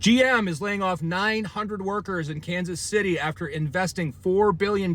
GM is laying off 900 workers in Kansas City after investing $4 billion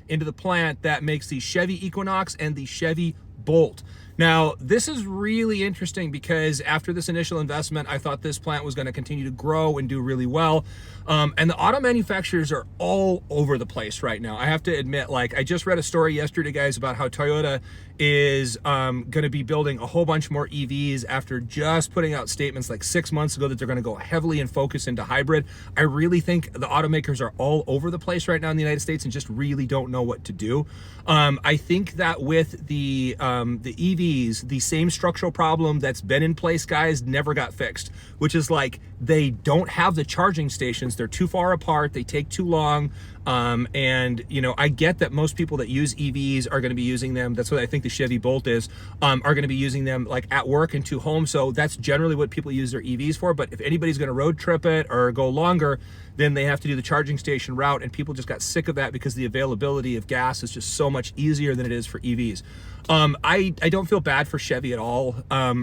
into the plant that makes the Chevy Equinox and the Chevy Bolt. Now, this is really interesting because after this initial investment, I thought this plant was going to continue to grow and do really well. And the auto manufacturers are all over the place right now. I have to admit, like, I just read a story yesterday, guys, about how Toyota is going to be building a whole bunch more EVs after just putting out statements like 6 months ago that they're going to go heavily and focus into hybrid. I really think the automakers are all over the place right now in the United States and just really don't know what to do. I think that with the EVs, the same structural problem that's been in place, guys, never got fixed, which is like they don't have the charging stations. They're too far apart. They take too long. And, you know, I get that most people that use EVs are going to be using them. That's what I think the Chevy Bolt is, are going to be using them like at work and to home. So that's generally what people use their EVs for. But if anybody's going to road trip it or go longer, then they have to do the charging station route. And people just got sick of that because the availability of gas is just so much easier than it is for EVs. I don't feel bad for Chevy at all.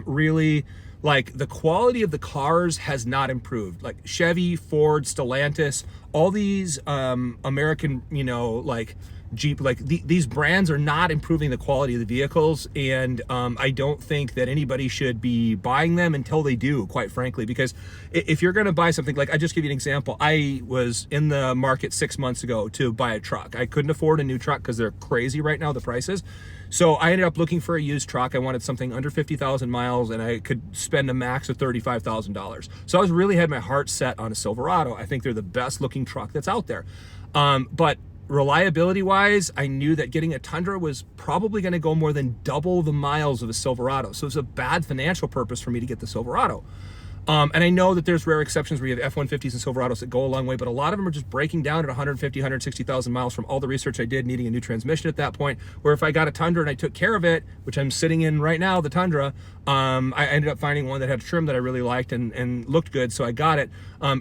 Really, like, the quality of the cars has not improved. Like Chevy, Ford, Stellantis, all these American, you know, like Jeep, like these brands are not improving the quality of the vehicles. And I don't think that anybody should be buying them until they do, quite frankly, because if you're going to buy something, like, I just give you an example. I was in the market 6 months ago to buy a truck. I couldn't afford a new truck because they're crazy right now, the prices. So I ended up looking for a used truck. I wanted something under 50,000 miles and I could spend a max of $35,000. So I was really had my heart set on a Silverado. I think they're the best looking truck that's out there. But reliability wise, I knew that getting a Tundra was probably going to go more than double the miles of a Silverado. So it's a bad financial purpose for me to get the Silverado. And I know that there's rare exceptions where you have F-150s and Silverados that go a long way, but a lot of them are just breaking down at 150, 160,000 miles from all the research I did, needing a new transmission at that point, where if I got a Tundra and I took care of it, which I'm sitting in right now, the Tundra, I ended up finding one that had trim that I really liked and looked good, so I got it.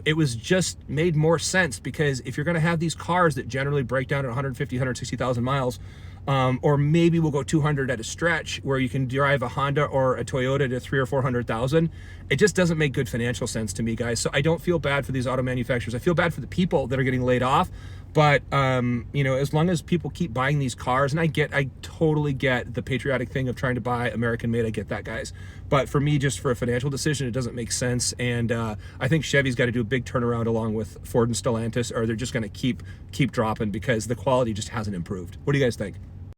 It was just made more sense because if you're going to have these cars that generally break down at 150, 160,000 miles, or maybe we'll go 200 at a stretch where you can drive a Honda or a Toyota to 300,000 or 400,000. It just doesn't make good financial sense to me, guys. So I don't feel bad for these auto manufacturers. I feel bad for the people that are getting laid off. But, you know, as long as people keep buying these cars, and I totally get the patriotic thing of trying to buy American made. I get that, guys. But for me, just for a financial decision, it doesn't make sense. And I think Chevy's got to do a big turnaround along with Ford and Stellantis, or they're just going to keep dropping because the quality just hasn't improved. What do you guys think?